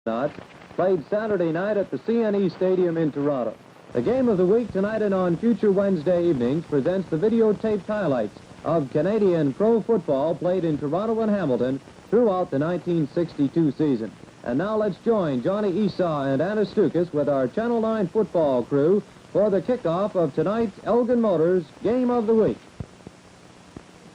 Argonauts played Saturday night at the CNE Stadium in Toronto. The game of the week tonight and on future Wednesday evenings presents the videotaped highlights of Canadian pro football played in Toronto and Hamilton throughout the 1962 season. And now let's join Johnny Esau and Anna Stukas with our Channel 9 football crew for the kickoff of tonight's Elgin Motors Game of the Week.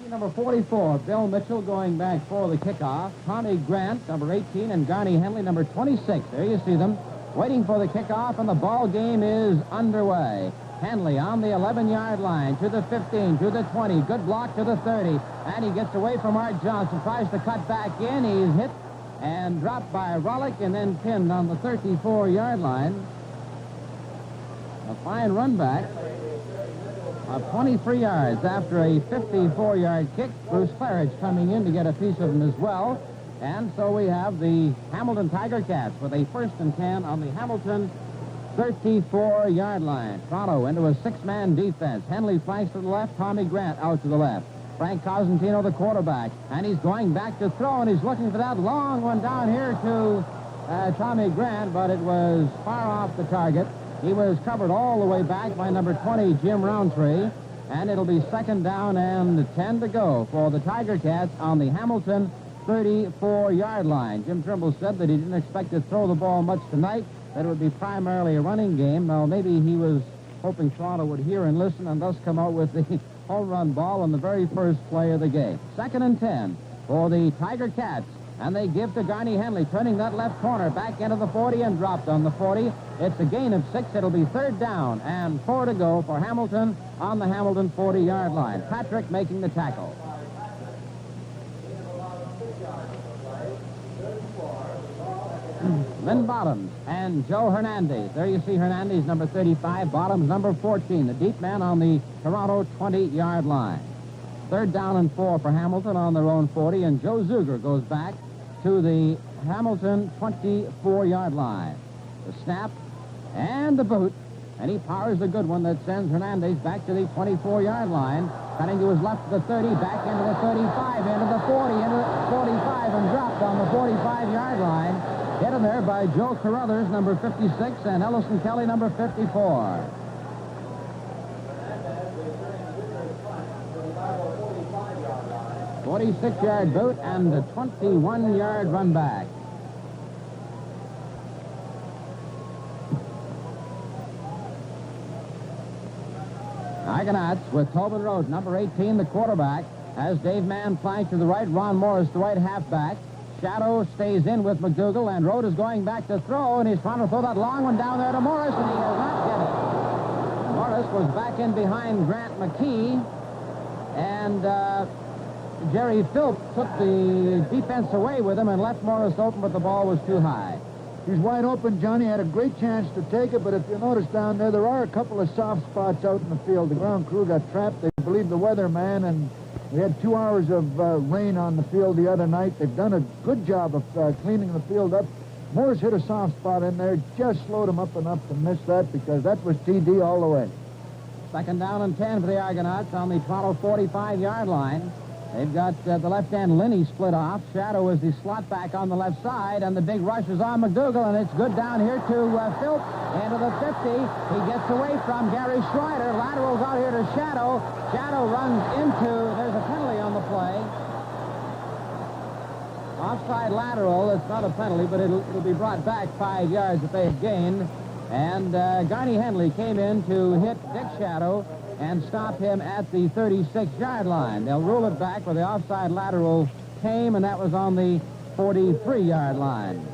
Number 44, Bill Mitchell, going back for the kickoff. Tommy Grant, number 18, and Garney Henley, number 26. There you see them, waiting for the kickoff, and the ball game is underway. Henley on the 11-yard line, to the 15, to the 20, good block to the 30, and he gets away from Art Johnson, tries to cut back in. He's hit and dropped by Rollick and then pinned on the 34-yard line. A fine run back of 23 yards after a 54-yard kick. Bruce Claridge coming in to get a piece of him as well. And so we have the Hamilton Tiger Cats with a 1st and 10 on the Hamilton 34-yard line. Toronto into a 6-man defense. Henley flanks to the left, Tommy Grant out to the left. Frank Cosentino, the quarterback, and he's going back to throw, and he's looking for that long one down here to Tommy Grant, but it was far off the target. He was covered all the way back by number 20, Jim Roundtree, and it'll be 2nd down and 10 to go for the Tiger Cats on the Hamilton 34-yard line. Jim Trimble said that he didn't expect to throw the ball much tonight, that it would be primarily a running game. Now, maybe he was hoping Toronto would hear and listen and thus come out with the home run ball on the very first play of the game. 2nd and 10 for the Tiger Cats. And they give to Garney Henley, turning that left corner back into the 40 and dropped on the 40. It's a gain of 6. It'll be 3rd down and 4 to go for Hamilton on the Hamilton 40-yard line. Patrick making the tackle. Lynn Bottoms and Joe Hernandez. There you see Hernandez, number 35, Bottoms, number 14, the deep man on the Toronto 20-yard line. 3rd down and 4 for Hamilton on their own 40, and Joe Zuger goes back to the Hamilton 24-yard line. The snap and the boot, and he powers the good one that sends Hernandez back to the 24-yard line, cutting to his left to the 30, back into the 35, into the 40, into the 45, and dropped on the 45-yard line. Hit in there by Joe Carruthers, number 56, and Ellison Kelly, number 54. 46-yard boot and a 21-yard run back. Argonauts with Tobin Rhodes, number 18, the quarterback, as Dave Mann flanked to the right, Ron Morris, the right halfback. Shadow stays in with McDougal, and Rhodes is going back to throw, and he's trying to throw that long one down there to Morris, and he does not get it. Morris was back in behind Grant McKee, and Jerry Philp took the defense away with him and left Morris open, but the ball was too high. He's wide open. Johnny had a great chance to take it, but if you notice down there, there are a couple of soft spots out in the field. The ground crew got trapped. They believe the weatherman, and we had 2 hours of rain on the field the other night. They've done a good job of cleaning the field up. Morris hit a soft spot in there, just slowed him up enough to miss that, because that was TD all the way. 2nd down and 10 for the Argonauts on the Toronto 45-yard line. They've got the left end Linney split off. Shadow is the slot back on the left side, and the big rush is on McDougal, and it's good down here to Philp into the 50. He gets away from Gary Schreider. Laterals out here to Shadow. Shadow runs into, there's a penalty on the play. Offside lateral. It's not a penalty, but it'll be brought back 5 yards that they have gained. And Garney Henley came in to hit Dick Shadow and stop him at the 36-yard line. They'll rule it back where the offside lateral came, and that was on the 43-yard line.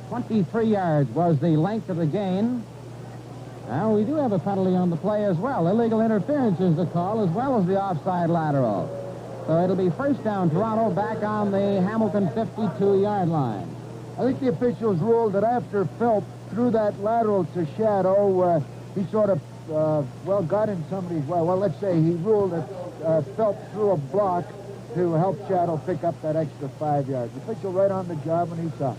23 yards was the length of the gain. Now, we do have a penalty on the play as well. Illegal interference is the call, as well as the offside lateral. So it'll be 1st down, Toronto, back on the Hamilton 52-yard line. I think the officials ruled that after Philp threw that lateral to Shadow, he sort of got in somebody's way. Well, let's say he ruled that Phelps threw a block to help Shadow pick up that extra 5 yards. The official right on the job, and he saw it.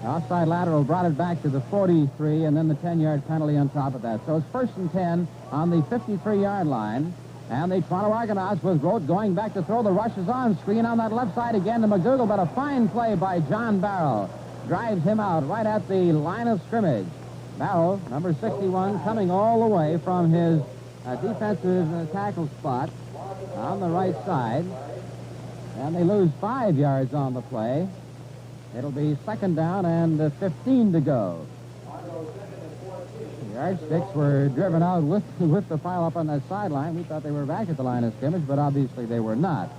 The offside lateral brought it back to the 43, and then the 10-yard penalty on top of that. So it's 1st and 10 on the 53-yard line. And the Toronto Argonauts with Rhodes going back to throw. The rush is on. Screen on that left side again to McDougal, but a fine play by John Barrow. drives him out right at the line of scrimmage. Barrow, number 61, coming all the way from his defensive tackle spot on the right side. And they lose 5 yards on the play. It'll be second down and 15 to go. The yardsticks were driven out with the pile up on that sideline. We thought they were back at the line of scrimmage, but obviously they were not.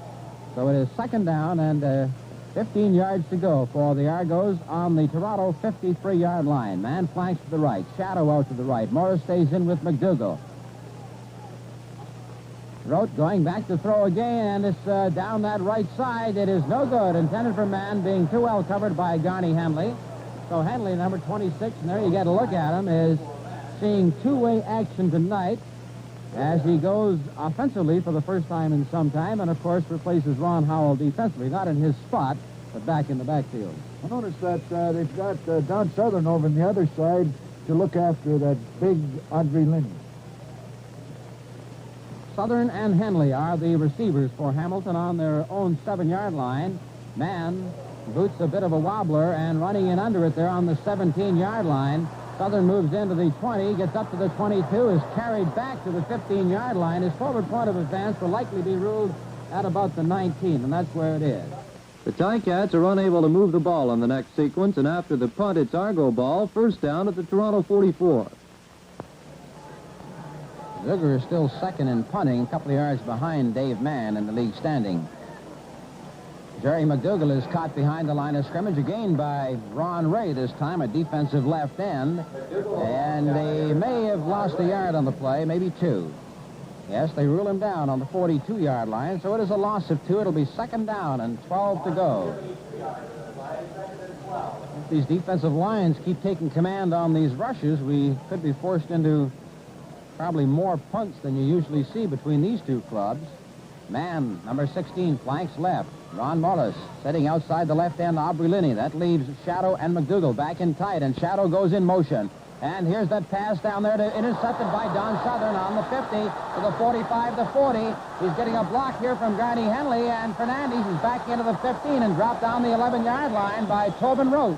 So it is second down and 15 yards to go for the Argos on the Toronto 53-yard line. Man flanks to the right, Shadow out to the right. Morris stays in with McDougall. Rote going back to throw again, and it's down that right side. It is no good. Intended for Man, being too well covered by Garney Henley. So Henley, number 26, and there you get a look at him, is seeing two-way action tonight as he goes offensively for the first time in some time, and of course replaces Ron Howell defensively, not in his spot, but back in the backfield. I noticed that they've got Don Southern over on the other side to look after that big Audrey Linney. Southern and Henley are the receivers for Hamilton on their own 7-yard line. Man boots a bit of a wobbler and running in under it there on the 17-yard line. Southern moves into the 20, gets up to the 22, is carried back to the 15-yard line. His forward point of advance will likely be ruled at about the 19, and that's where it is. The Ticats are unable to move the ball in the next sequence, and after the punt, it's Argo ball, first down at the Toronto 44. Zuger is still second in punting, a couple of yards behind Dave Mann in the league standing. Jerry McDougall is caught behind the line of scrimmage again by Ron Ray, this time a defensive left end. And they may have lost a yard on the play, maybe 2. Yes, they rule him down on the 42-yard line, so it is a loss of 2. It'll be second down and 12 to go. If these defensive lines keep taking command on these rushes, we could be forced into probably more punts than you usually see between these two clubs. Man, number 16, flanks left. Ron Morris setting outside the left end, Aubrey Linney. That leaves Shadow and McDougall back in tight, and Shadow goes in motion. And here's that pass down there, intercepted by Don Southern on the 50 to the 45 to 40. He's getting a block here from Garney Henley, and Fernandez is back into the 15 and dropped down the 11-yard line by Tobin Rote.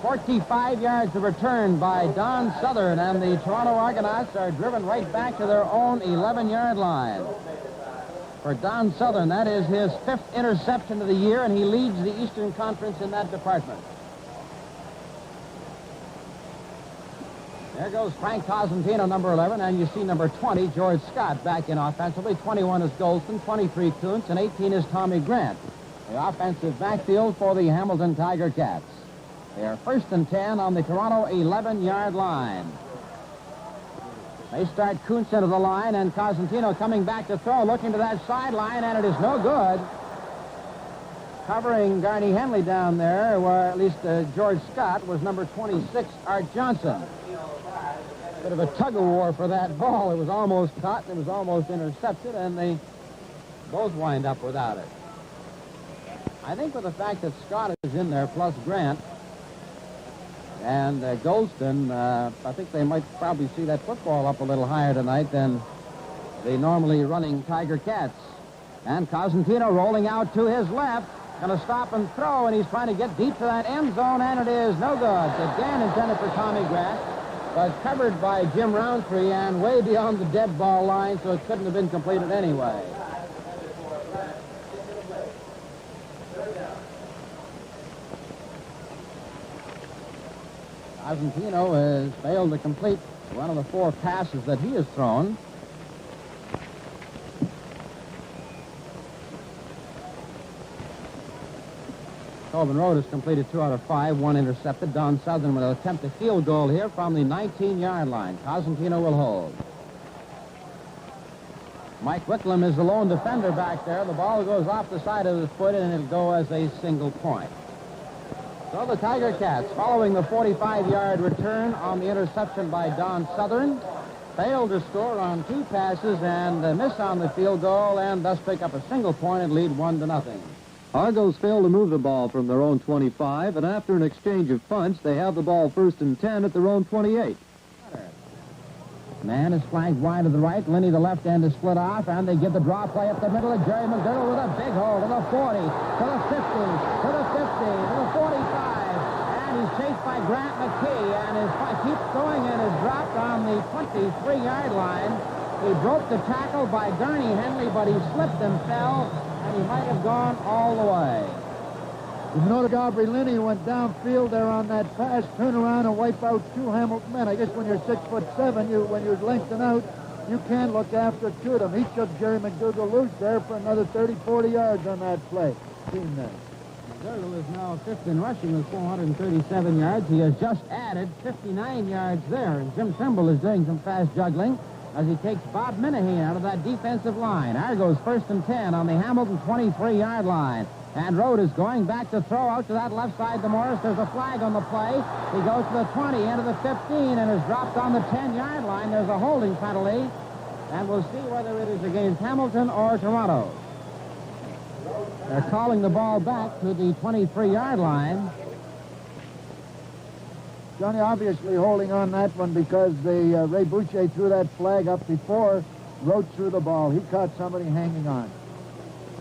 45 yards of return by Don Southern, and the Toronto Argonauts are driven right back to their own 11-yard line. For Don Southern, that is his 5th interception of the year, and he leads the Eastern Conference in that department. There goes Frank Cosentino, number 11, and you see number 20, George Scott, back in offensively. 21 is Golston, 23 Kuntz, and 18 is Tommy Grant. The offensive backfield for the Hamilton Tiger Cats. They are first and 10 on the Toronto 11-yard line. They start Kuntz into the line, and Cosentino coming back to throw, looking to that sideline, and it is no good. Covering Garney Henley down there, where at least George Scott, was number 26, Art Johnson. Bit of a tug-of-war for that ball. It was almost caught, and it was almost intercepted, and they both wind up without it. I think with the fact that Scott is in there, plus Grant, and Golston, I think they might probably see that football up a little higher tonight than the normally running Tiger Cats. And Cosentino rolling out to his left, going to stop and throw, and he's trying to get deep to that end zone, and it is no good. Again intended for Tommy Grant, but covered by Jim Roundtree and way beyond the dead ball line, so it couldn't have been completed anyway. Cosentino has failed to complete one of the 4 passes that he has thrown. Tobin Rote has completed 2 out of 5, 1 intercepted. Don Southern will attempt a field goal here from the 19-yard line. Cosentino will hold. Mike Wicklum is the lone defender back there. The ball goes off the side of his foot, and it'll go as a single point. So the Tiger Cats, following the 45-yard return on the interception by Don Southern, failed to score on 2 passes and miss on the field goal, and thus pick up a single point and lead 1-0. Argos failed to move the ball from their own 25, and after an exchange of punts, they have the ball first and 10 at their own 28. Man is flanked wide to the right. Linney, the left end, is split off, and they give the draw play up the middle of Jerry McDougal with a big hole to the 40, to the 50, to the 50, to the 45, and he's chased by Grant McKee, and keeps going and is dropped on the 23-yard line. He broke the tackle by Garney Henley, but he slipped and fell, and he might have gone all the way. You noted Aubrey Linney went downfield there on that pass, turn around and wipe out two Hamilton men. I guess when you're 6'7", when you're lengthened out, you can look after two of them. He took Jerry McDougal loose there for another 30, 40 yards on that play. Seen that. McDougal is now fifth in rushing with 437 yards. He has just added 59 yards there, and Jim Trimble is doing some fast juggling as he takes Bob Minahan out of that defensive line. Argo's 1st and 10 on the Hamilton 23-yard line. And Rode is going back to throw out to that left side to Morris. There's a flag on the play. He goes to the 20, into the 15, and is dropped on the 10-yard line. There's a holding penalty, and we'll see whether it is against Hamilton or Toronto. They're calling the ball back to the 23-yard line. Johnny obviously holding on that one because Ray Boucher threw that flag up before Rode threw the ball. He caught somebody hanging on.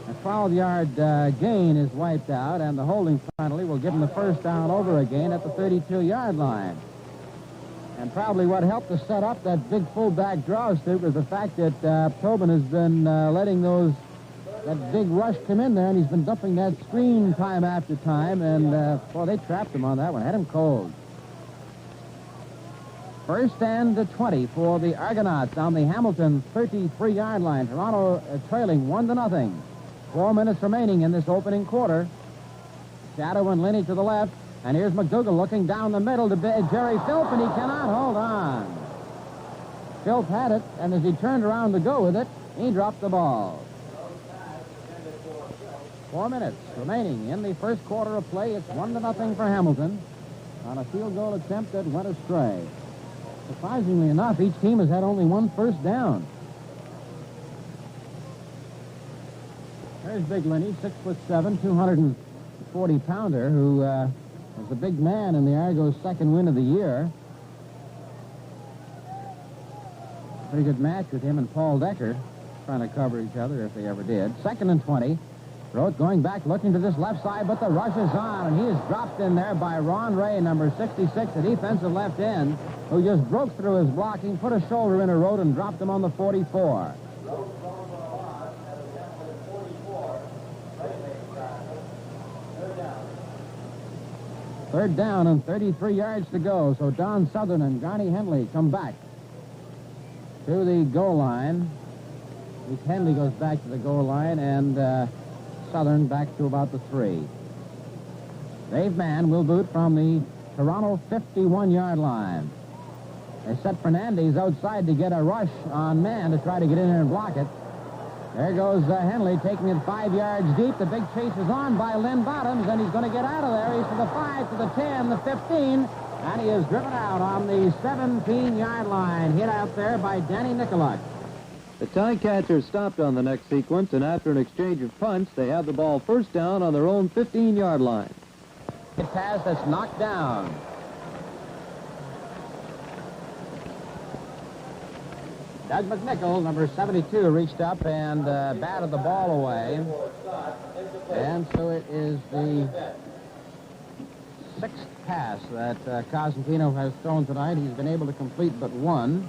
A 12-yard gain is wiped out, and the holding penalty will give him the first down over again at the 32-yard line. And probably what helped to set up that big fullback draw, Stu, was the fact that Tobin has been letting that big rush come in there, and he's been dumping that screen time after time, and, boy, they trapped him on that one, had him cold. 1st and 20 for the Argonauts on the Hamilton 33-yard line. Toronto trailing 1-0. 4 minutes remaining in this opening quarter. Shadow and Linney to the left. And here's McDougal looking down the middle to Jerry Philp, and he cannot hold on. Philp had it, and as he turned around to go with it, he dropped the ball. 4 minutes remaining in the first quarter of play. It's 1-0 for Hamilton on a field goal attempt that went astray. Surprisingly enough, each team has had only one first down. There's Big Linney, 6'7", 240-pounder, who was a big man in the Argos' second win of the year. Pretty good match with him and Paul Decker, trying to cover each other if they ever did. 2nd and 20. Rote going back, looking to this left side, but the rush is on, and he is dropped in there by Ron Ray, number 66, the defensive left end, who just broke through his blocking, put a shoulder in a Rote, and dropped him on the 44. Third down and 33 yards to go. So Don Southern and Garney Henley come back to the goal line. Henley goes back to the goal line, and Southern back to about the 3. Dave Mann will boot from the Toronto 51-yard line. They set Fernandez outside to get a rush on Mann to try to get in there and block it. There goes Henley taking it 5 yards deep. The big chase is on by Lynn Bottoms, and he's going to get out of there. He's to the 5, to the 10, the 15, and he is driven out on the 17-yard line. Hit out there by Danny Nicolak. The Ticats stopped on the next sequence, and after an exchange of punts, they have the ball first down on their own 15-yard line. A pass that's knocked down. Doug McNichol, number 72, reached up and batted the ball away. And so it is the 6th pass that Cosentino has thrown tonight. He's been able to complete but one.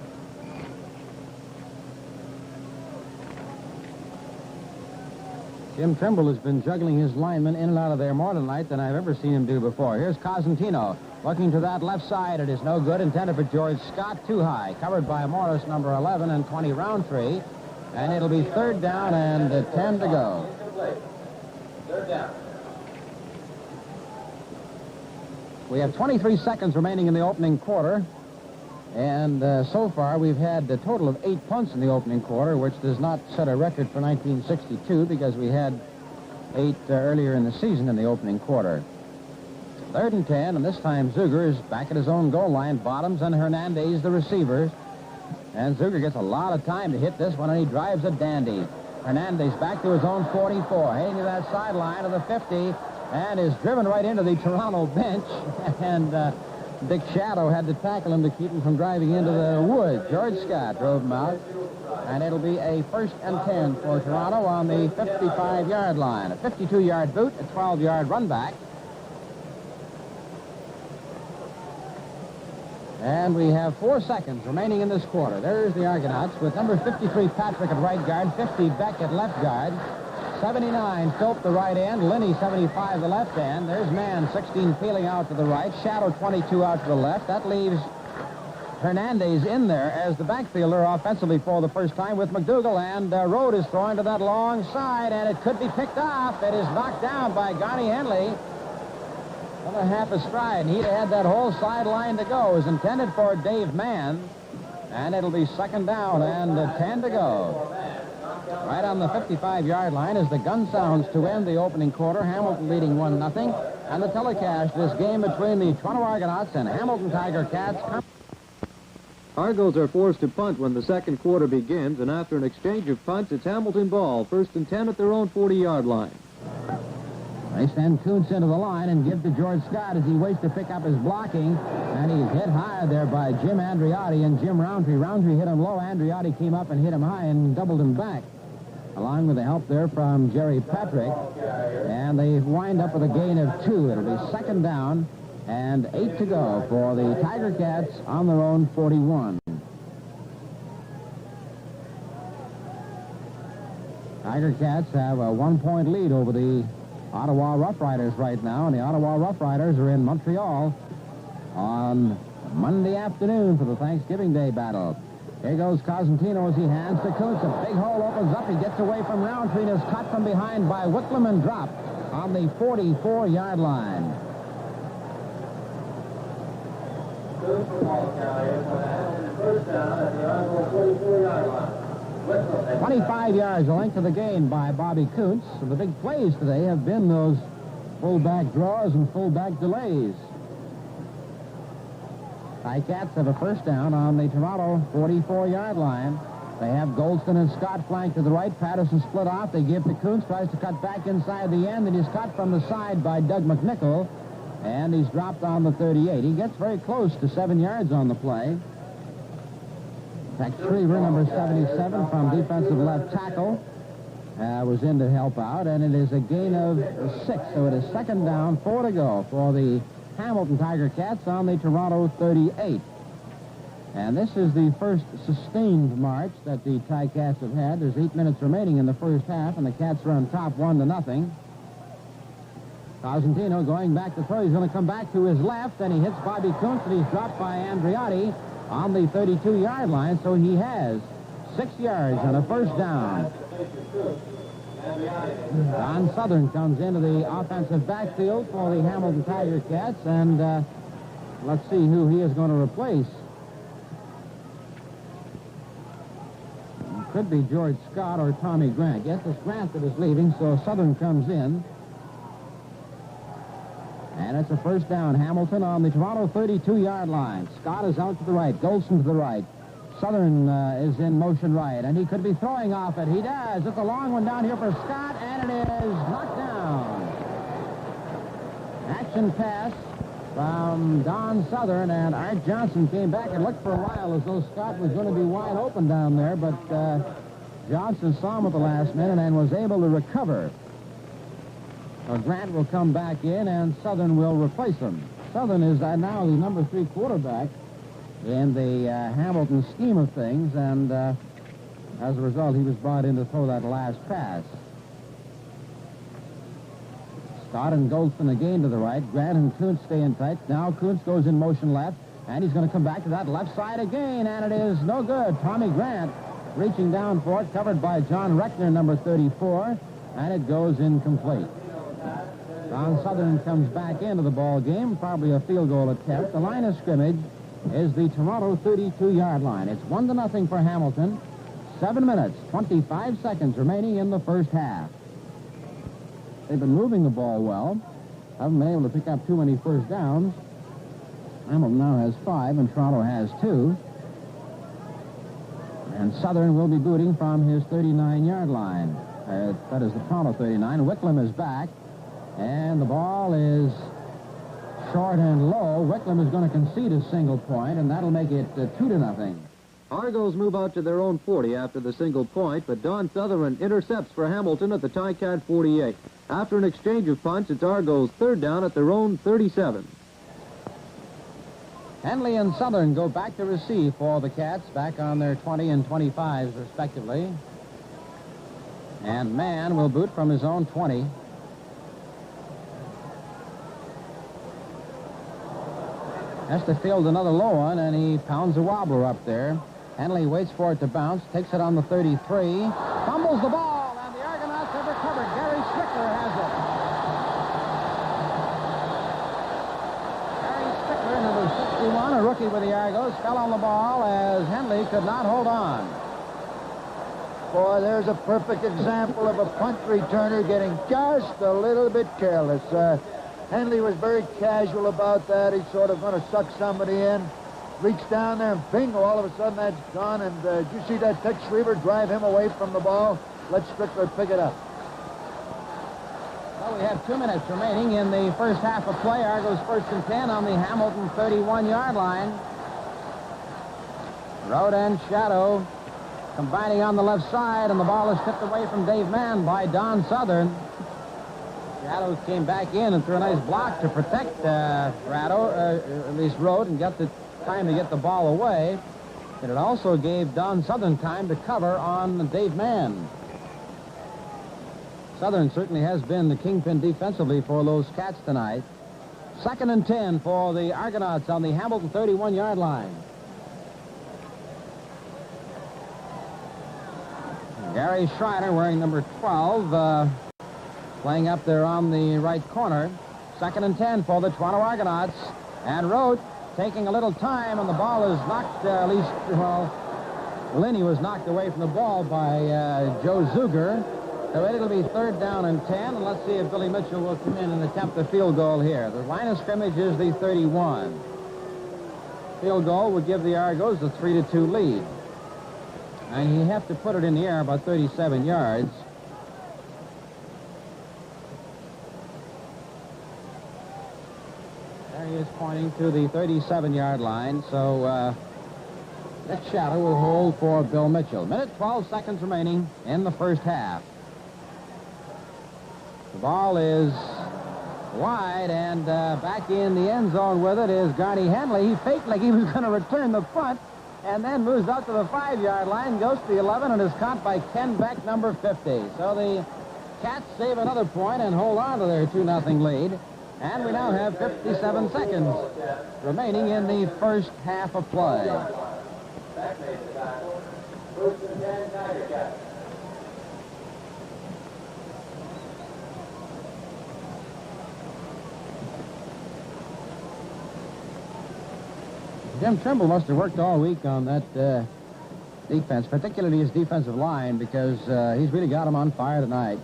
Jim Trimble has been juggling his linemen in and out of there more tonight than I've ever seen him do before. Here's Cosentino looking to that left side. It is no good. Intended for George Scott, too high. Covered by Morris, number 11, and 20 Roundtree. And it'll be 3rd down and 10 to go. 3rd down. We have 23 seconds remaining in the opening quarter. And so far, we've had a total of 8 punts in the opening quarter, which does not set a record for 1962 because we had 8 earlier in the season in the opening quarter. 3rd and 10, and this time Zuger is back at his own goal line. Bottoms and Hernandez, the receivers. And Zuger gets a lot of time to hit this one, and he drives a dandy. Hernandez back to his own 44, heading to that sideline of the 50, and is driven right into the Toronto bench. And Dick Shadow had to tackle him to keep him from driving into the woods. George Scott drove him out. And it'll be a 1st and 10 for Toronto on the 55-yard line. A 52-yard boot, a 12-yard run back. And we have 4 seconds remaining in this quarter. There's the Argonauts with number 53 Patrick at right guard, 50 Beck at left guard, 79 Philp the right end, Linney 75 the left end. There's Mann 16 peeling out to the right, Shadow 22 out to the left. That leaves Hernandez in there as the backfielder offensively for the first time with McDougal, and Rode is throwing to that long side, and it could be picked off. It is knocked down by Garnie Henley. Another half a stride, and he'd have had that whole sideline to go. It was intended for Dave Mann, and it'll be 2nd down and 10 to go. Right on the 55-yard line as the gun sounds to end the opening quarter. Hamilton leading 1-0. And the telecast, this game between the Toronto Argonauts and Hamilton Tiger Cats. Argos are forced to punt when the second quarter begins, and after an exchange of punts, it's Hamilton ball, 1st and 10 at their own 40-yard line. They send Kuntz into the line and give to George Scott as he waits to pick up his blocking. And he's hit high there by Jim Andriotti and Jim Roundtree. Roundtree hit him low. Andriotti came up and hit him high and doubled him back, along with the help there from Jerry Patrick. And they wind up with a gain of 2. It'll be 2nd down and 8 to go for the Tiger Cats on their own 41. Tiger Cats have a 1-point lead over the Ottawa Rough Riders right now, and the Ottawa Rough Riders are in Montreal on Monday afternoon for the Thanksgiving Day battle. Here goes Cosentino as he hands to Kuntz. A big hole opens up. He gets away from Roundtree and is caught from behind by Whitlam and dropped on the 44-yard line. 25 yards, the length of the gain by Bobby Kuntz. So the big plays today have been those fullback draws and fullback delays. Ticats have a 1st down on the Toronto 44-yard line. They have Goldston and Scott flanked to the right. Patterson split off. They give to Kuntz, tries to cut back inside the end, and he's cut from the side by Doug McNichol, and he's dropped on the 38. He gets very close to 7 yards on the play. Tex Schriever, number 77, from defensive left tackle, was in to help out, and it is a gain of 6. So it is 2nd down, 4 to go for the Hamilton Tiger Cats on the Toronto 38. And this is the first sustained march that the Ticats have had. There's 8 minutes remaining in the first half, and the Cats are on top 1-0. Cosentino going back to throw. He's going to come back to his left, and he hits Bobby Kuntz, and he's dropped by Andriotti on the 32-yard line, so he has 6 yards and a 1st down. Don Southern comes into the offensive backfield for the Hamilton Tiger Cats, and let's see who he is going to replace. It could be George Scott or Tommy Grant. Yes, it's Grant that is leaving, so Southern comes in. And it's a 1st down. Hamilton on the Toronto 32-yard line. Scott is out to the right. Golson to the right. Southern is in motion right, and he could be throwing off it. He does. It's a long one down here for Scott, and it is knocked down. Action pass from Don Southern, and Art Johnson came back and looked for a while as though Scott was going to be wide open down there, but Johnson saw him at the last minute and was able to recover. Grant will come back in, and Southern will replace him. Southern is now the number 3 quarterback in the Hamilton scheme of things, and as a result, he was brought in to throw that last pass. Scott and Goldston again to the right. Grant and Kuntz stay in tight. Now Kuntz goes in motion left, and he's going to come back to that left side again, and it is no good. Tommy Grant reaching down for it, covered by John Reckner, number 34, and it goes incomplete. Don Southern comes back into the ball game, probably a field goal attempt. The line of scrimmage is the Toronto 32-yard line. It's 1-0 for Hamilton. 7 minutes, 25 seconds remaining in the first half. They've been moving the ball well. Haven't been able to pick up too many 1st downs. Hamilton now has 5, and Toronto has 2. And Southern will be booting from his 39-yard line. That is the Toronto 39. Whitlam is back. And the ball is short and low. Wickham is going to concede a single point, and that'll make it 2-0. Argos move out to their own 40 after the single point, but Don Sutherland intercepts for Hamilton at the Ticat 48. After an exchange of punts, it's Argos' third down at their own 37. Henley and Southern go back to receive for the Cats, back on their 20 and 25s, respectively. And Mann will boot from his own 20. Has to field another low one, and he pounds a wobbler up there. Henley waits for it to bounce, takes it on the 33, fumbles the ball, and the Argonauts have recovered. Gary Strickler has it. Gary Strickler, number 61, a rookie with the Argos, fell on the ball as Henley could not hold on. Boy, there's a perfect example of a punt returner getting just a little bit careless. Henley was very casual about that. He's sort of going to suck somebody in. Reached down there and bingo, all of a sudden that's gone. And did you see that Tex Schriever drive him away from the ball? Let Strickler pick it up. Well, we have 2 minutes remaining in the first half of play. Argos 1st and 10 on the Hamilton 31-yard line. Road and Shadow combining on the left side, and the ball is tipped away from Dave Mann by Don Southern. Shadow came back in and threw a nice block to protect at least Road, and get the time to get the ball away. And it also gave Don Southern time to cover on Dave Mann. Southern certainly has been the kingpin defensively for those Cats tonight. 2nd and 10 for the Argonauts on the Hamilton 31-yard line. Gary Schreiner, wearing number 12, playing up there on the right corner. 2nd and 10 for the Toronto Argonauts. And Rote taking a little time, and the ball is knocked, Linney was knocked away from the ball by Joe Zuger. So it'll be 3rd down and 10, and let's see if Billy Mitchell will come in and attempt the field goal here. The line of scrimmage is the 31. Field goal would give the Argos a 3-2 lead. And you have to put it in the air about 37 yards. There he is pointing to the 37-yard line, so Rick Shadow will hold for Bill Mitchell. 12 seconds remaining in the first half. The ball is wide, and back in the end zone with it is Garney Henley. He faked like he was going to return the punt, and then moves out to the 5-yard line, goes to the 11, and is caught by Ken Beck, number 50. So the Cats save another point and hold on to their 2-0 lead. And we now have 57 seconds remaining in the first half of play. Jim Trimble must have worked all week on that defense, particularly his defensive line, because he's really got him on fire tonight.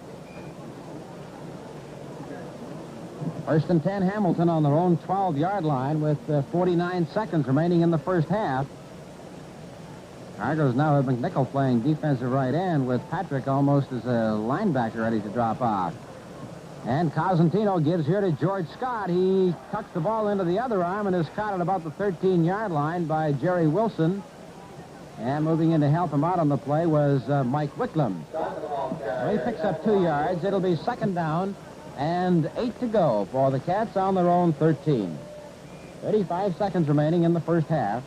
1st and 10, Hamilton on their own 12-yard line with 49 seconds remaining in the first half. Argos now have McNichol playing defensive right end with Patrick almost as a linebacker ready to drop off. And Cosentino gives here to George Scott. He tucks the ball into the other arm and is caught at about the 13-yard line by Jerry Wilson. And moving in to help him out on the play was Mike Wickham. So he picks up 2 yards. It'll be 2nd down and 8 to go for the Cats on their own 13. 35 seconds remaining in the first half.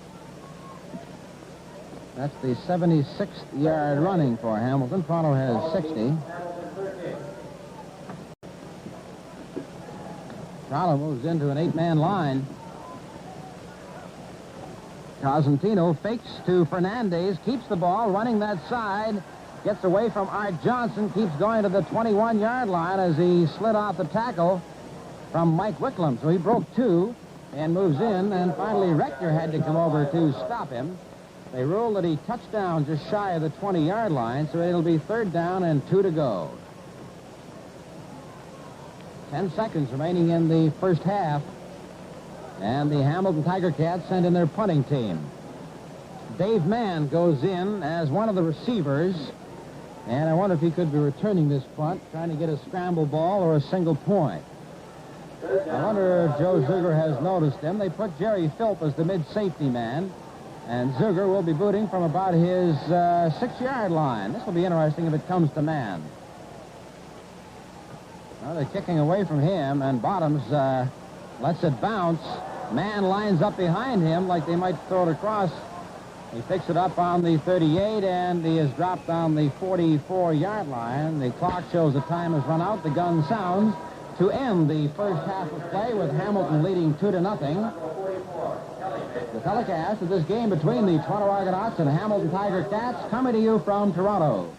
That's the 76th yard running for Hamilton. Toronto has 60. Toronto moves into an 8-man line. Cosentino fakes to Fernandez, keeps the ball, running that side, gets away from Art Johnson, keeps going to the 21-yard line as he slid off the tackle from Mike Wickham. So he broke 2 and moves in, and finally Rector had to come over to stop him. They ruled that he touched down just shy of the 20-yard line, so it'll be 3rd down and 2 to go. 10 seconds remaining in the first half. And the Hamilton Tiger Cats send in their punting team. Dave Mann goes in as one of the receivers. And I wonder if he could be returning this punt, trying to get a scramble ball or a single point. I wonder if Joe Zuger has noticed him. They put Jerry Philp as the mid-safety man, and Zuger will be booting from about his 6-yard line. This will be interesting if it comes to man. Well, they're kicking away from him, and Bottoms lets it bounce. Man lines up behind him like they might throw it across. He picks it up on the 38, and he is dropped on the 44-yard line. The clock shows the time has run out. The gun sounds to end the first half of play with Hamilton leading 2-0. The telecast of this game between the Toronto Argonauts and Hamilton Tiger Cats coming to you from Toronto.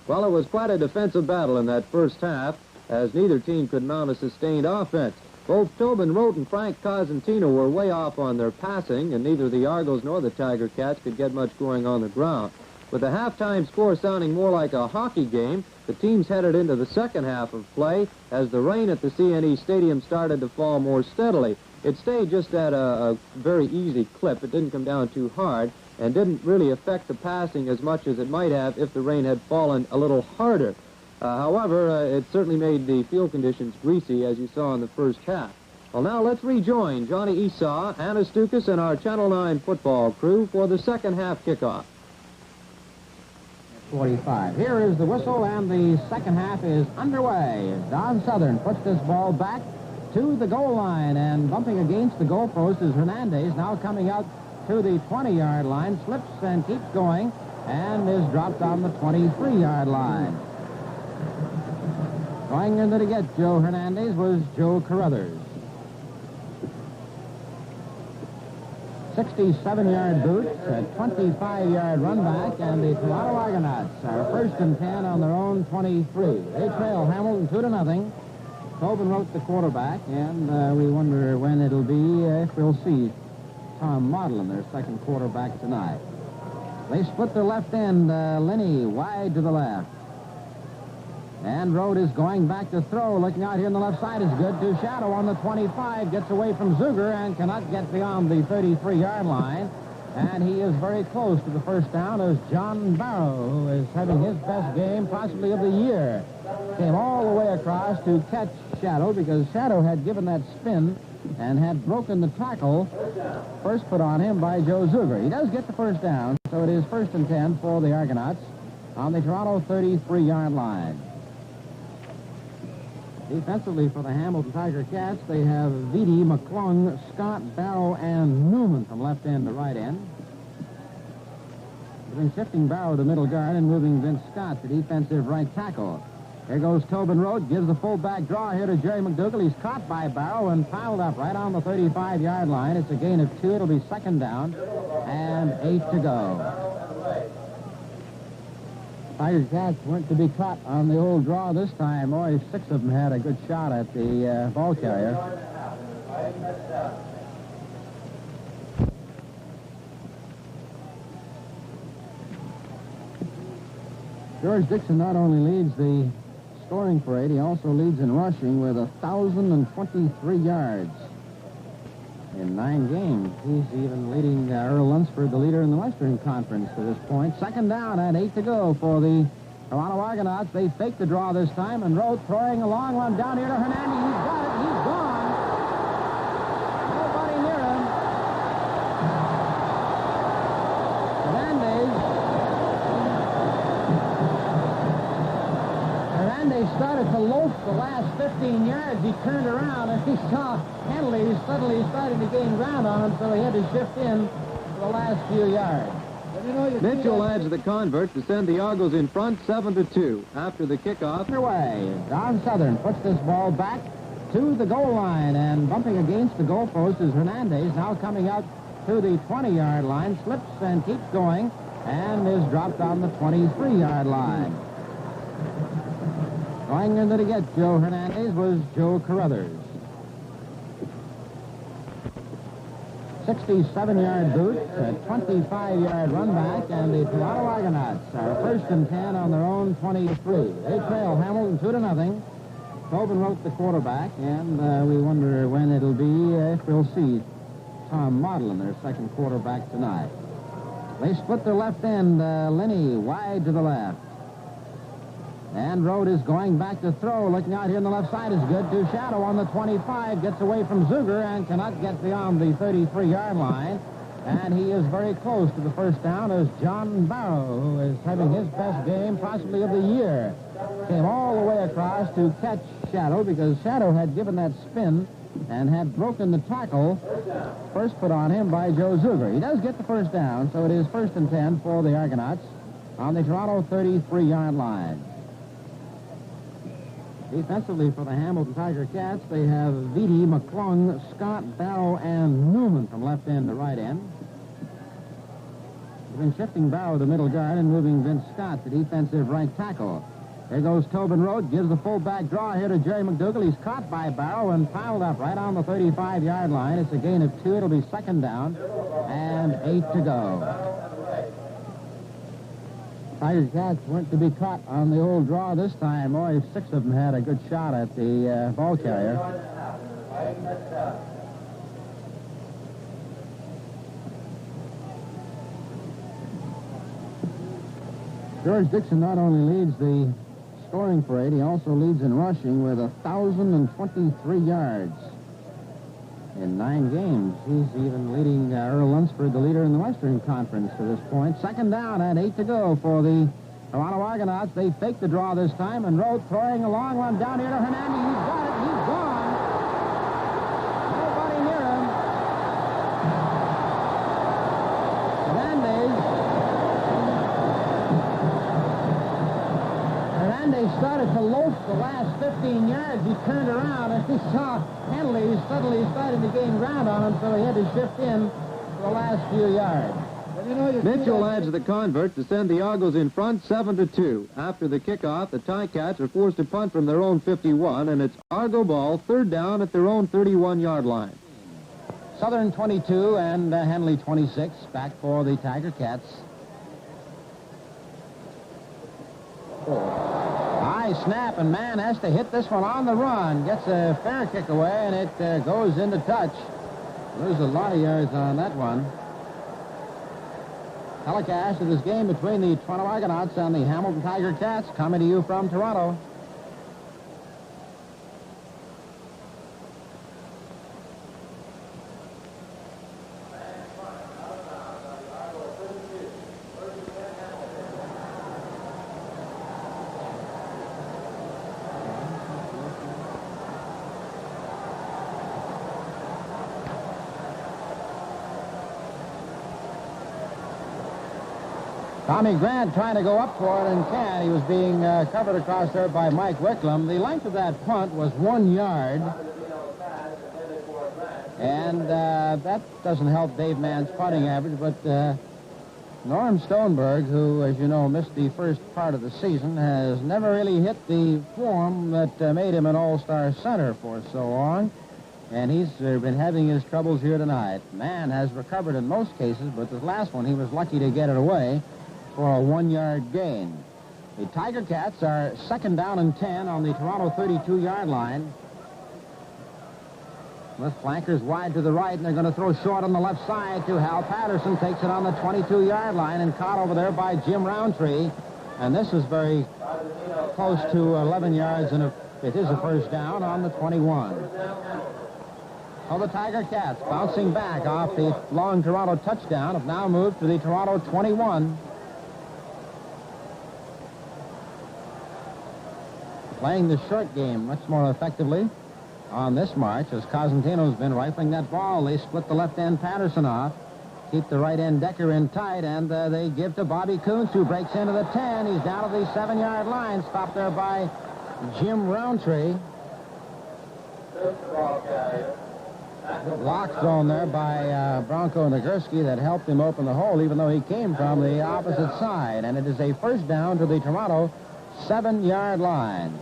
Well, it was quite a defensive battle in that first half, as neither team could mount a sustained offense. Both Tobin Rote and Frank Cosentino were way off on their passing, and neither the Argos nor the Tiger Cats could get much going on the ground. With the halftime score sounding more like a hockey game, the teams headed into the second half of play as the rain at the CNE Stadium started to fall more steadily. It stayed just at a very easy clip. It didn't come down too hard and didn't really affect the passing as much as it might have if the rain had fallen a little harder. However, it certainly made the field conditions greasy, as you saw in the first half. Well, now let's rejoin Johnny Esau, Anna Stukas, and our Channel 9 football crew for the second half kickoff. 45. Here is the whistle, and the second half is underway. Don Southern puts this ball back to the goal line, and bumping against the goalpost is Hernandez, now coming out to the 20-yard line, slips and keeps going, and is dropped on the 23-yard line. Going in to get Joe Hernandez was Joe Carruthers. 67-yard boot, a 25-yard run back, and the Toronto Argonauts are 1st and 10 on their own 23. They trail Hamilton 2-0. Tobin Rote the quarterback, and we wonder when it'll be if we'll see Tom Maudlin, their second quarterback tonight. They split their left end. Linney wide to the left. And Rote is going back to throw. Looking out here on the left side is good to Shadow on the 25. Gets away from Zuger and cannot get beyond the 33-yard line. And he is very close to the first down as John Barrow, who is having his best game possibly of the year, came all the way across to catch Shadow because Shadow had given that spin and had broken the tackle first put on him by Joe Zuger. He does get the first down, so it is 1st and 10 for the Argonauts on the Toronto 33-yard line. Defensively for the Hamilton Tiger Cats, they have Vitti, McClung, Scott, Barrow, and Newman from left end to right end. They've been shifting Barrow to middle guard and moving Vince Scott to defensive right tackle. Here goes Tobin Rote, gives the fullback draw here to Jerry McDougall. He's caught by Barrow and piled up right on the 35-yard line. It's a gain of 2. It'll be 2nd down and 8 to go. Tiger Cats weren't to be caught on the old draw this time. Only 6 of them had a good shot at the ball carrier. George Dixon not only leads the scoring parade, he also leads in rushing with 1,023 yards in 9 games. He's even leading Earl Lunsford, the leader in the Western Conference to this point. 2nd down and 8 to go for the Toronto Argonauts. They fake the draw this time, and Rote throwing a long one down here to Hernandez. He's got it. He's gone. Nobody near him. Hernandez started to loaf the last 15 yards. He turned around and he saw Henley suddenly starting to gain ground on him, so he had to shift in for the last few yards. Mitchell adds the convert to send the Argos in front 7-2 after the kickoff. Underway. Don Southern puts this ball back to the goal line, and bumping against the goalpost is Hernandez, now coming out to the 20-yard line, slips and keeps going, and is dropped on the 23-yard line. Going in to get Joe Hernandez was Joe Carruthers. 67-yard boot, a 25-yard run back, and the Toronto Argonauts are 1st and 10 on their own 23. They trail Hamilton 2-0. Tobin Rote the quarterback, and we wonder when it'll be if we'll see Tom Maudlin, their second quarterback tonight. They split their left end. Linney wide to the left. And Rode is going back to throw. Looking out here on the left side is good. To Shadow on the 25. Gets away from Zuger and cannot get beyond the 33-yard line. And he is very close to the first down as John Barrow, who is having his best game possibly of the year, came all the way across to catch Shadow because Shadow had given that spin and had broken the tackle first put on him by Joe Zuger. He does get the first down, so it is 1st and 10 for the Argonauts on the Toronto 33-yard line. Defensively for the Hamilton Tiger Cats, they have Vitti, McClung, Scott, Barrow, and Newman from left end to right end. They've been shifting Barrow to middle guard and moving Vince Scott to defensive right tackle. There goes Tobin Rode, gives the fullback draw here to Jerry McDougal. He's caught by Barrow and piled up right on the 35-yard line. It's a gain of 2. It'll be 2nd down and 8 to go. Tiger Cats weren't to be caught on the old draw this time. Boy, 6 of them had a good shot at the ball carrier. George Dixon not only leads the scoring parade, he also leads in rushing with 1,023 yards in 9 games. He's even leading Earl Lunsford, the leader in the Western Conference to this point. 2nd down and 8 to go for the Toronto Argonauts. They fake the draw this time, and Rode throwing a long one down here to Hernandez. He's got it. He's gone. Nobody near him. Hernandez started to loaf the last 15 yards. He turned around and he saw Henley suddenly started to gain ground on him, so he had to shift in for the last few yards. Mitchell adds the convert to send the Argos in front 7-2. After the kickoff, the Ticats are forced to punt from their own 51, and it's Argo ball, 3rd down at their own 31-yard line. Southern 22 and Henley 26 back for the Tiger Cats. High snap, and Mann has to hit this one on the run. Gets a fair kick away, and it goes into touch. There's a lot of yards on that one. Telecast of this game between the Toronto Argonauts and the Hamilton Tiger Cats, coming to you from Toronto. Tommy Grant trying to go up for it and can't. He was being covered across there by Mike Wicklum. The length of that punt was 1 yard. And that doesn't help Dave Mann's punting average, but Norm Stoneberg, who, as you know, missed the first part of the season, has never really hit the form that made him an all-star center for so long. And he's been having his troubles here tonight. Mann has recovered in most cases, but this last one he was lucky to get it away for a 1-yard gain. The Tiger Cats are 2nd down and 10 on the Toronto 32-yard line. With flankers wide to the right, and they're going to throw short on the left side to Hal Patterson. Takes it on the 22-yard line and caught over there by Jim Roundtree. And this is very close to 11 yards, and it is a first down on the 21. So the Tiger Cats, bouncing back off the long Toronto touchdown, have now moved to the Toronto 21. Playing the short game much more effectively on this march, as Cosentino's been rifling that ball. They split the left end Patterson off, keep the right end Decker in tight, and they give to Bobby Coons, who breaks into the 10. He's down to the 7-yard line, stopped there by Jim Roundtree. Lock thrown there by Bronco Nagurski that helped him open the hole, even though he came from the opposite side. And it is a first down to the Toronto 7-yard line.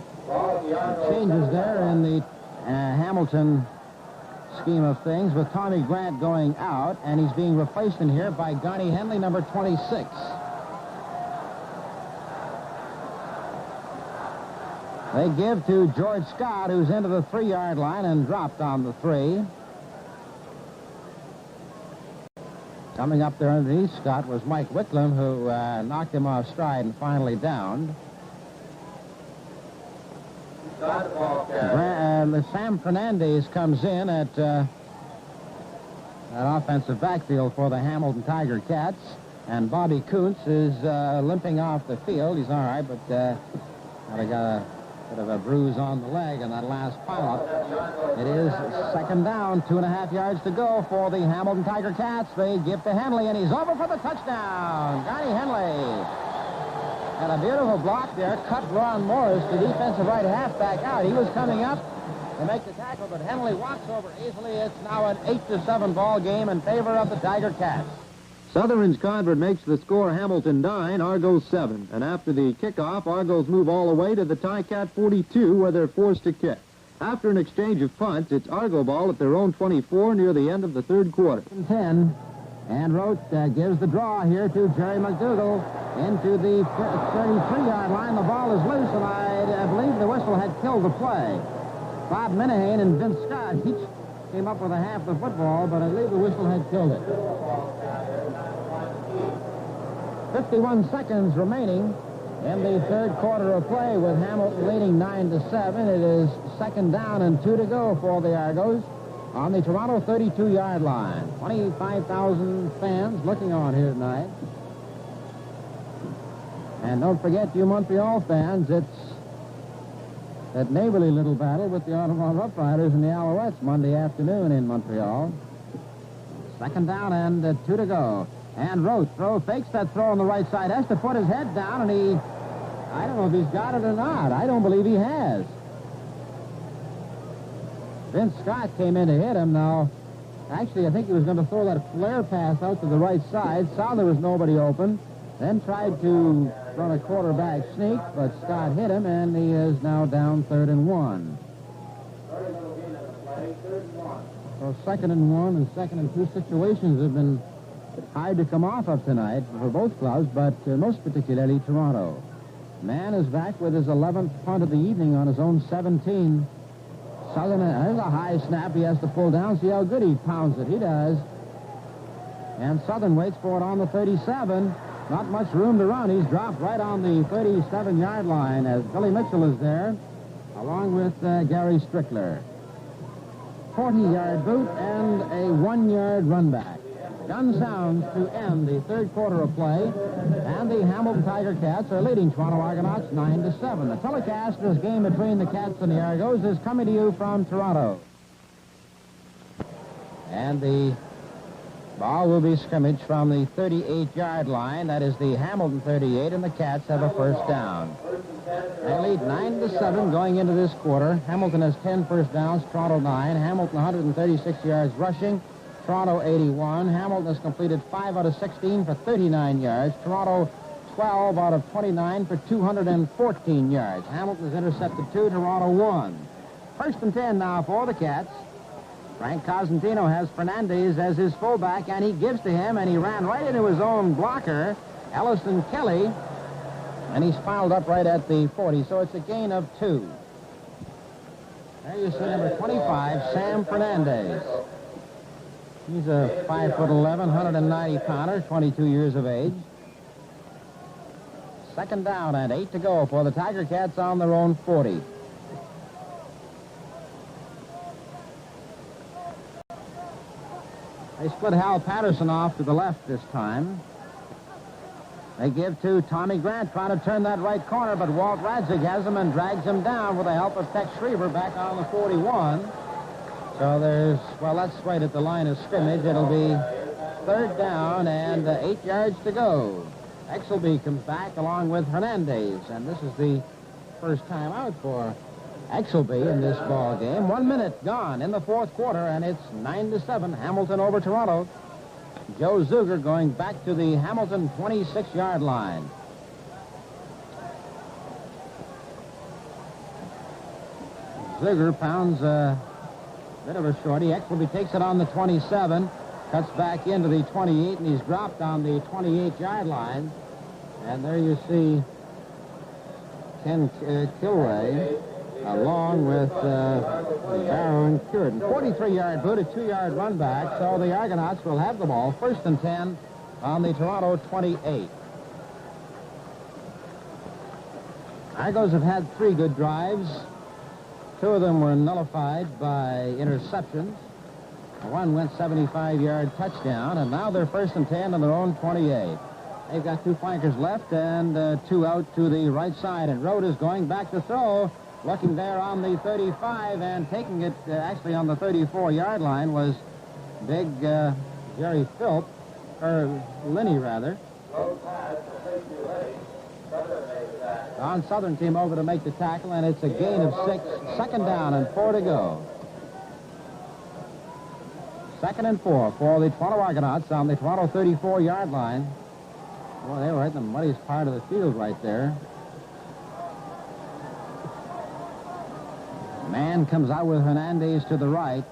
Changes there in the Hamilton scheme of things, with Tommy Grant going out, and he's being replaced in here by Garney Henley, number 26. They give to George Scott, who's into the 3-yard line and dropped on the 3. Coming up there underneath Scott was Mike Wicklum, who knocked him off stride and finally downed. Sam Fernandez comes in at that offensive backfield for the Hamilton Tiger Cats. And Bobby Kuntz is limping off the field. He's all right, but he got a bit of a bruise on the leg in that last pileup. It is second down, 2.5 yards to go for the Hamilton Tiger Cats. They give to Henley, and he's over for the touchdown. Johnny Henley had a beautiful block there, cut Ron Morris, the defensive right halfback, out. He was coming up to make the tackle, but Henley walks over easily. It's now an 8-7 ball game in favor of the Tiger Cats. Sutherland's convert makes the score Hamilton 9, Argos 7. And after the kickoff, Argos move all the way to the Ticat 42, where they're forced to kick. After an exchange of punts, it's Argo ball at their own 24 near the end of the third quarter. 10, and Rote gives the draw here to Jerry McDougal into the 33-yard line. The ball is loose, and I believe the whistle had killed the play. Bob Minahane and Vince Scott each came up with a half the football, but I believe the whistle had killed it. 51 seconds remaining in the third quarter of play with Hamilton leading 9-7. It is second down and 2 to go for the Argos on the Toronto 32-yard line. 25,000 fans looking on here tonight. And don't forget, you Montreal fans, it's that neighborly little battle with the Ottawa Rough Riders and the Alouettes Monday afternoon in Montreal. Second down and 2 to go. And Rote fakes that throw on the right side, has to put his head down, and I don't know if he's got it or not. I don't believe he has. Vince Scott came in to hit him. Now, actually, I think he was going to throw that flare pass out to the right side, saw there was nobody open, then tried to run a quarterback sneak, but Scott hit him, and he is now down 3rd and 1. So 2nd and 1 and 2nd and 2 situations have been hard to come off of tonight for both clubs, but most particularly Toronto. Mann is back with his 11th punt of the evening on his own 17. Sutherland, there's a high snap he has to pull down. See how good he pounds it. He does. And Southern waits for it on the 37. Not much room to run. He's dropped right on the 37-yard line as Billy Mitchell is there, along with Gary Strickler. 40-yard boot and a 1-yard run back. Gun sounds to end the third quarter of play, and the Hamilton Tiger Cats are leading Toronto Argonauts 9-7. The telecast of this game between the Cats and the Argos is coming to you from Toronto. And the ball will be scrimmaged from the 38-yard line. That is the Hamilton 38, and the Cats have a first down. They lead 9-7 going into this quarter. Hamilton has 10 first downs, Toronto 9. Hamilton 136 yards rushing, Toronto 81. Hamilton has completed 5 out of 16 for 39 yards. Toronto 12 out of 29 for 214 yards. Hamilton has intercepted 2, Toronto 1. First and 10 now for the Cats. Frank Cosentino has Fernandez as his fullback, and he gives to him, and he ran right into his own blocker, Ellison Kelly, and he's piled up right at the 40, so it's a gain of 2. There you see number 25, Sam Fernandez. He's a 5'11", 190-pounder, 22 years of age. Second down and 8 to go for the Tiger Cats on their own 40. They split Hal Patterson off to the left this time. They give to Tommy Grant, trying to turn that right corner, but Walt Radzig has him and drags him down with the help of Tex Schriever back on the 41. So that's right at the line of scrimmage. It'll be third down and 8 yards to go. Exelby comes back along with Hernandez, and this is the first time out for Exelby in this ball game. 1 minute gone in the fourth quarter, and it's 9-7, Hamilton over Toronto. Joe Zuger going back to the Hamilton 26-yard line. Zuger pounds a bit of a shorty. Exelby takes it on the 27, cuts back into the 28, and he's dropped on the 28-yard line. And there you see Ken Kilray along with Baron Curtin. 43-yard boot, a 2-yard run back, so the Argonauts will have the ball. First and 10 on the Toronto 28. Argos have had 3 good drives. Two of them were nullified by interceptions. One went 75-yard touchdown, and now they're 1st and 10 on their own 28. They've got two flankers left and two out to the right side, and Rode is going back to throw. Looking there on the 35 and taking it actually on the 34-yard line was big Jerry Philp, or Linney, rather. Don Southern came over to make the tackle, and it's a gain of 6. 2nd down and 4 to go. 2nd and 4 for the Toronto Argonauts on the Toronto 34-yard line. Well, they were in the muddiest part of the field right there. Man comes out with Hernandez to the right.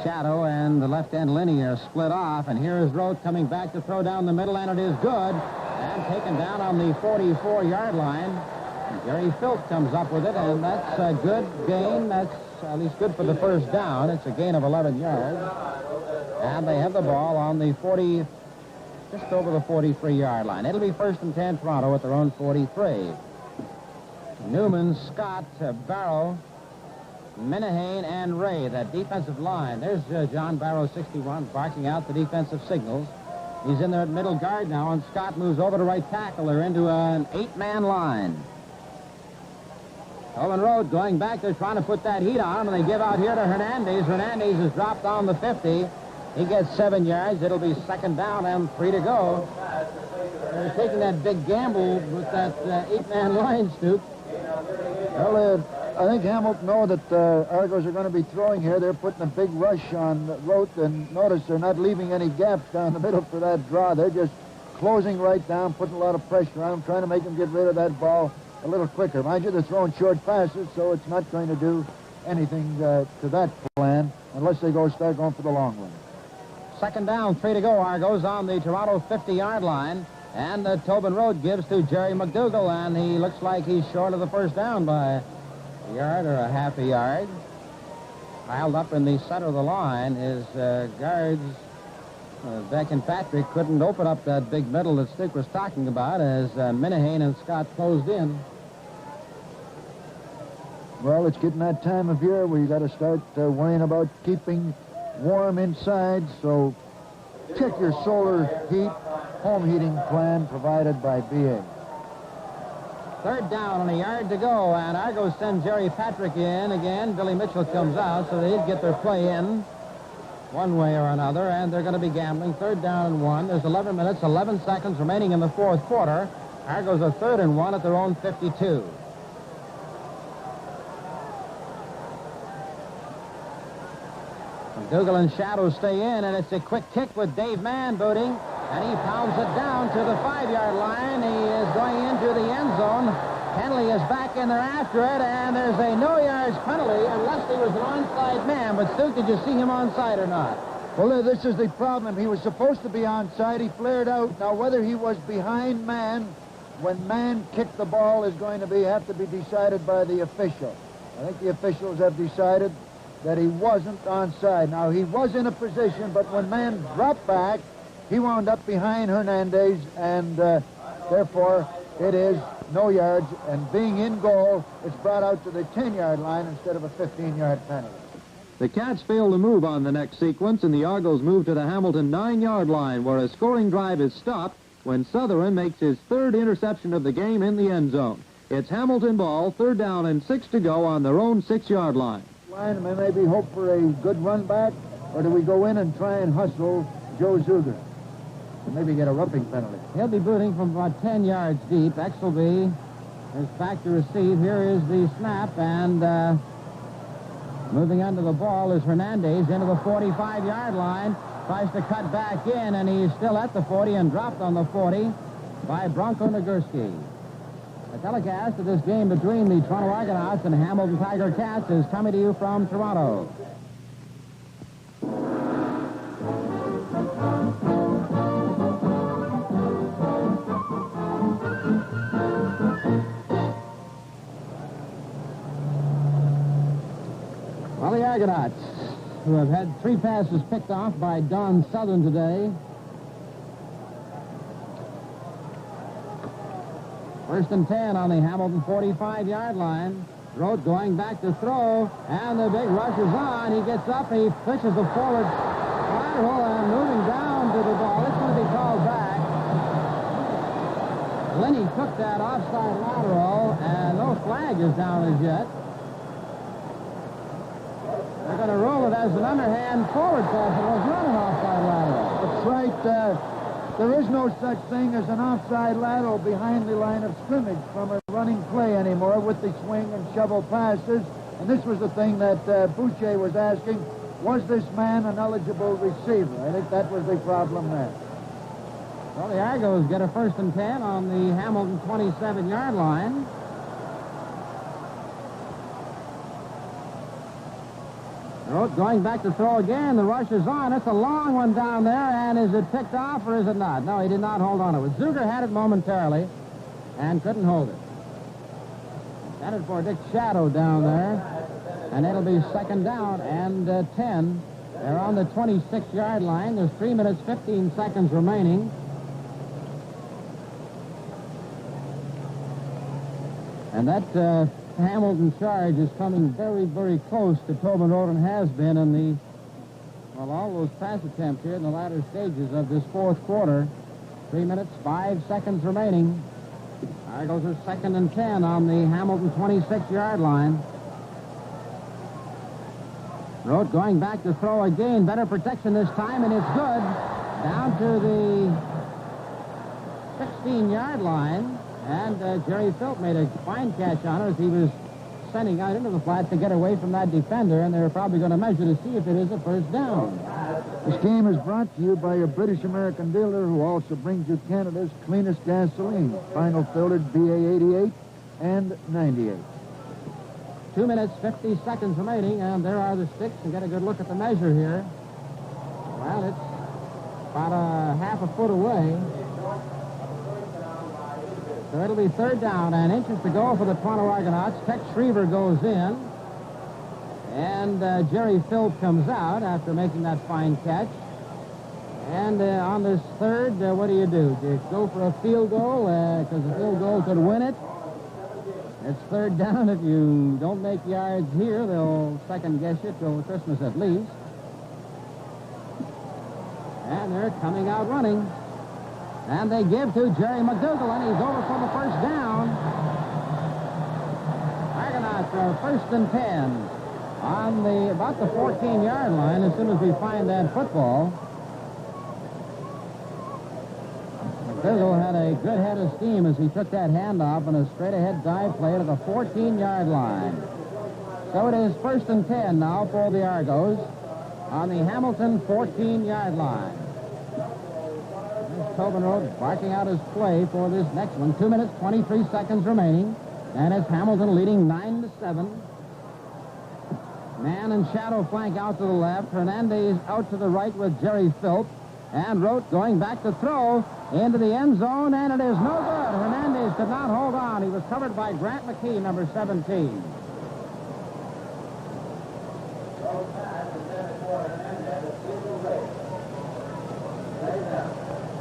Shadow and the left end Linney are split off, and here is Rote coming back to throw down the middle, and it is good. And taken down on the 44-yard line. Jerry Philp comes up with it, and that's a good gain. That's at least good for the 1st down. It's a gain of 11 yards. And they have the ball on the 40, just over the 43-yard line. It'll be 1st and 10 Toronto at their own 43. Newman, Scott, Barrow, Minihane, and Ray, that defensive line. There's John Barrow, 61, barking out the defensive signals. He's in there at middle guard now, and Scott moves over to right tackle. They're into an 8-man line. Owen Road going back. They're trying to put that heat on, and they give out here to Hernandez. Hernandez is dropped on the 50. He gets 7 yards. It'll be 2nd down and 3 to go. They're taking that big gamble with that 8-man line, Stoop. Well, I think Hamilton know that Argos are going to be throwing here. They're putting a big rush on Rote, and notice they're not leaving any gaps down the middle for that draw. They're just closing right down, putting a lot of pressure on him, trying to make him get rid of that ball a little quicker. Mind you, they're throwing short passes, so it's not going to do anything to that plan unless they start going for the long run. 2nd down, 3 to go. Argos on the Toronto 50-yard line. And Tobin Road gives to Jerry McDougall, and he looks like he's short of the 1st down by a yard or a half a yard. Piled up in the center of the line. His guards, Beck and Patrick, couldn't open up that big middle that Stick was talking about as Minihane and Scott closed in. Well, it's getting that time of year where you got to start worrying about keeping warm inside, so check your solar heat home heating plan provided by BA. 3rd down and a yard to go, and Argos send Jerry Patrick in again. Billy Mitchell comes out, so they did get their play in one way or another, and they're going to be gambling. 3rd down and 1. There's 11 minutes, 11 seconds remaining in the 4th quarter. Argos are 3rd and 1 at their own 52. Dougal and Shadow stay in, and it's a quick kick with Dave Mann booting, and he pounds it down to the 5-yard line. He is going into the end zone. Henley is back in there after it, and there's a no-yards penalty unless he was an onside man. But, Stu, did you see him onside or not? Well, this is the problem. He was supposed to be onside. He flared out. Now, whether he was behind Mann when Mann kicked the ball is going to have to be decided by the official. I think the officials have decided that he wasn't onside. Now, he was in a position, but when Mann dropped back, he wound up behind Hernandez, and therefore it is no yards, and being in goal, it's brought out to the 10-yard line instead of a 15-yard penalty. The Cats fail to move on the next sequence, and the Argos move to the Hamilton 9-yard line, where a scoring drive is stopped when Sutherland makes his 3rd interception of the game in the end zone. It's Hamilton ball, 3rd down and 6 to go on their own 6-yard line. And maybe hope for a good run back, or do we go in and try and hustle Joe Zuger and maybe get a roughing penalty? He'll be booting from about 10 yards deep. Exelby is back to receive. Here is the snap, and moving under the ball is Hernandez into the 45-yard line. Tries to cut back in, and he's still at the 40 and dropped on the 40 by Bronco Nagurski. The telecast of this game between the Toronto Argonauts and Hamilton Tiger Cats is coming to you from Toronto. Well, the Argonauts, who have had 3 passes picked off by Don Southern today. 1st and 10 on the Hamilton 45-yard line. Rote going back to throw, and the big rush is on. He gets up, he pushes the forward lateral, and moving down to the ball. It's going to be called back. Linney took that offside lateral, and no flag is down as yet. They're going to roll it as an underhand forward pass. It was not an offside lateral. That's right. There is no such thing as an offside lateral behind the line of scrimmage from a running play anymore with the swing and shovel passes. And this was the thing that Boucher was asking, was this man an eligible receiver? I think that was the problem there. Well, the Argos get a 1st and 10 on the Hamilton 27-yard line. Rote going back to throw again. The rush is on. It's a long one down there, and is it picked off or is it not? No, he did not hold on to it. Zuger had it momentarily and couldn't hold it. Headed for Dick Shadow down there, and it'll be 2nd down and 10. They're on the 26-yard line. There's 3 minutes, 15 seconds remaining. And that Hamilton charge is coming very, very close to Tobin Road and has been in all those pass attempts here in the latter stages of this 4th quarter. 3 minutes, 5 seconds remaining. Argos are 2nd and 10 on the Hamilton 26-yard line. Rote going back to throw again. Better protection this time, and it's good. Down to the 16-yard line. And Jerry Philp made a fine catch on it as he was sending out into the flat to get away from that defender, and they're probably going to measure to see if it is a 1st down. This game is brought to you by a British-American dealer who also brings you Canada's cleanest gasoline, final filtered BA 88 and 98. 2 minutes, 50 seconds remaining, and there are the sticks. And get a good look at the measure here. Well, it's about a half a foot away. So it'll be 3rd down, and inches to go for the Toronto Argonauts. Tex Schriever goes in, and Jerry Philp comes out after making that fine catch. And on this 3rd, what do? Do you go for a field goal? Because the field goal could win it. It's 3rd down. If you don't make yards here, they'll second-guess you till Christmas at least. And they're coming out running. And they give to Jerry McDougal, and he's over for the 1st down. Argonauts are 1st and 10 on about the 14-yard line as soon as we find that football. McDougal had a good head of steam as he took that handoff and a straight-ahead dive play to the 14-yard line. So it is 1st and 10 now for the Argos on the Hamilton 14-yard line. Tobin Road barking out his play for this next one. 2 minutes, 23 seconds remaining. And it's Hamilton leading 9-7. Man and shadow flank out to the left. Hernandez out to the right with Jerry Philp. And Rote going back to throw into the end zone, and it is no good. Hernandez could not hold on. He was covered by Grant McKee, number 17.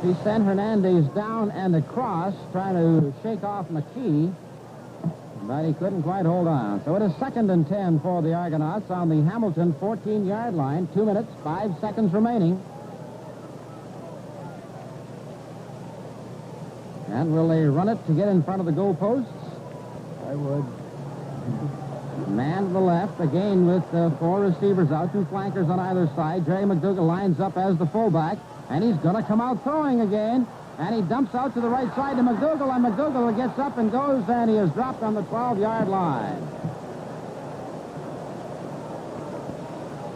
He sent Hernandez down and across, trying to shake off McKee, but he couldn't quite hold on. So it is 2nd and 10 for the Argonauts on the Hamilton 14-yard line. 2 minutes, 5 seconds remaining. And will they run it to get in front of the goalposts? I would. Man to the left, again with 4 receivers out, 2 flankers on either side. Jerry McDougal lines up as the fullback. And he's going to come out throwing again. And he dumps out to the right side to McDougal. And McDougal gets up and goes, and he is dropped on the 12-yard line.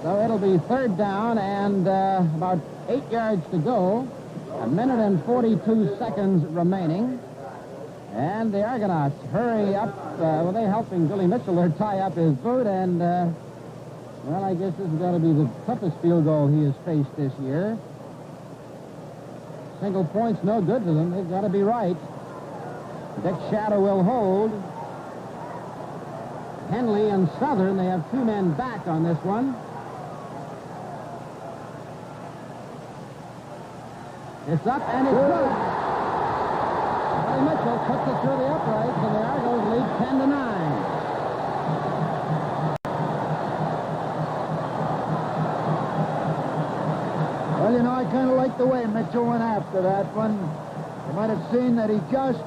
So it'll be 3rd down and about 8 yards to go. 1 minute and 42 seconds remaining. And the Argonauts hurry up. They're helping Billy Mitchell there tie up his boot. And, well, I guess this is going to be the toughest field goal he has faced this year. Single points no good to them. They've got to be right. Dick Shadow will hold. Henley and Southern, they have 2 men back on this one. It's up and it's good. Billy Mitchell puts it through the uprights, and the Argos lead 10-9. the way Mitchell went after that one. You might have seen that he just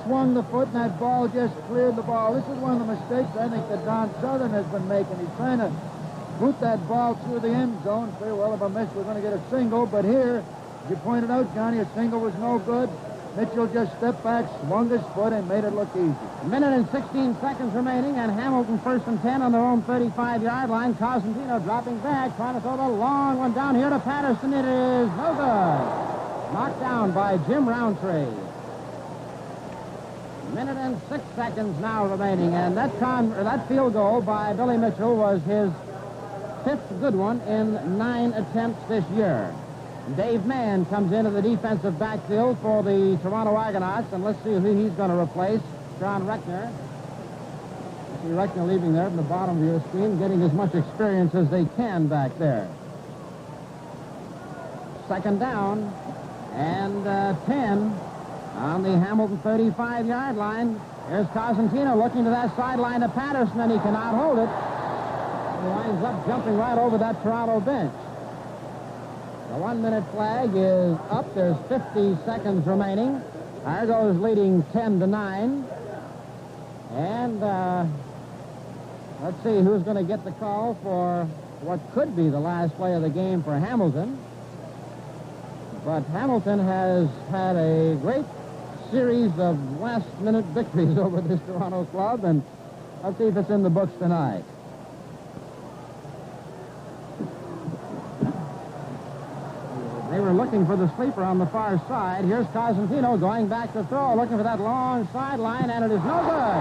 swung the foot, and that ball just cleared the ball. This is one of the mistakes I think that Don Southern has been making. He's trying to boot that ball through the end zone. Say, well, if I miss, we're going to get a single. But here, as you pointed out, Johnny, a single was no good. Mitchell just stepped back, swung his foot, and made it look easy. A minute and 16 seconds remaining, and Hamilton first and 10 on their own 35-yard line. Cosentino dropping back, trying to throw the long one down here to Patterson. It is no good. Knocked down by Jim Roundtree. A minute and 6 seconds now remaining, and that field goal by Billy Mitchell was his 5th good one in 9 attempts this year. Dave Mann comes into the defensive backfield for the Toronto Argonauts, and let's see who he's going to replace. John Reckner. See Reckner leaving there from the bottom of your screen, getting as much experience as they can back there. Second down and 10 on the Hamilton 35-yard line. Here's Cosentino looking to that sideline to Patterson, and he cannot hold it. He winds up jumping right over that Toronto bench. The 1-minute flag is up. There's 50 seconds remaining. Argo is leading 10-9. And let's see who's going to get the call for what could be the last play of the game for Hamilton. But Hamilton has had a great series of last-minute victories over this Toronto club, and let's see if it's in the books tonight. They were looking for the sleeper on the far side. Here's Cosentino going back to throw, looking for that long sideline, and it is no good.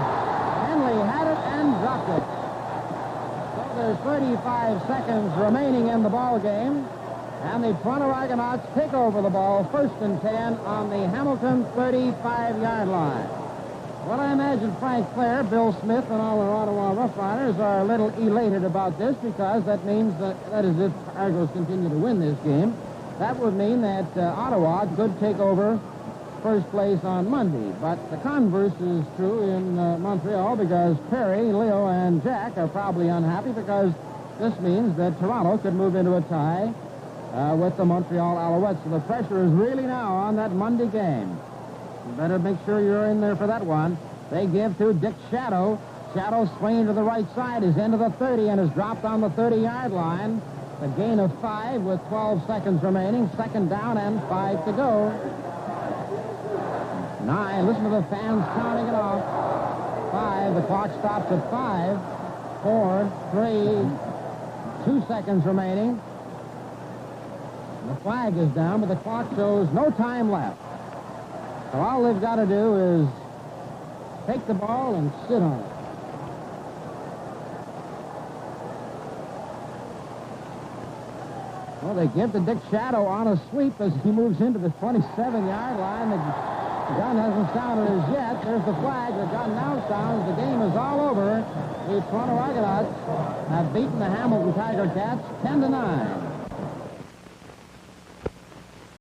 Henley had it and dropped it. So there's 35 seconds remaining in the ball game, and the Toronto Argonauts take over the ball, 1st and 10 on the Hamilton 35-yard line. Well, I imagine Frank Clare, Bill Smith, and all our Ottawa Rough Riders are a little elated about this, because that means that is if Argos continue to win this game. That would mean that Ottawa could take over first place on Monday. But the converse is true in Montreal, because Perry, Leo, and Jack are probably unhappy, because this means that Toronto could move into a tie with the Montreal Alouettes. So the pressure is really now on that Monday game. You better make sure you're in there for that one. They give to Dick Shadow. Shadow swinging to the right side is into the 30 and is dropped on the 30-yard line. A gain of 5 with 12 seconds remaining. 2nd down and 5 to go. 9. Listen to the fans counting it off. 5. The clock stops at 5. 4, 3, 2 seconds remaining. The flag is down, but the clock shows no time left. So all they've got to do is take the ball and sit on it. Well, they give to Dick Shadow on a sweep as he moves into the 27-yard line. The gun hasn't sounded as yet. There's the flag. The gun now sounds. The game is all over. The Toronto Argonauts have beaten the Hamilton Tiger Cats 10-9.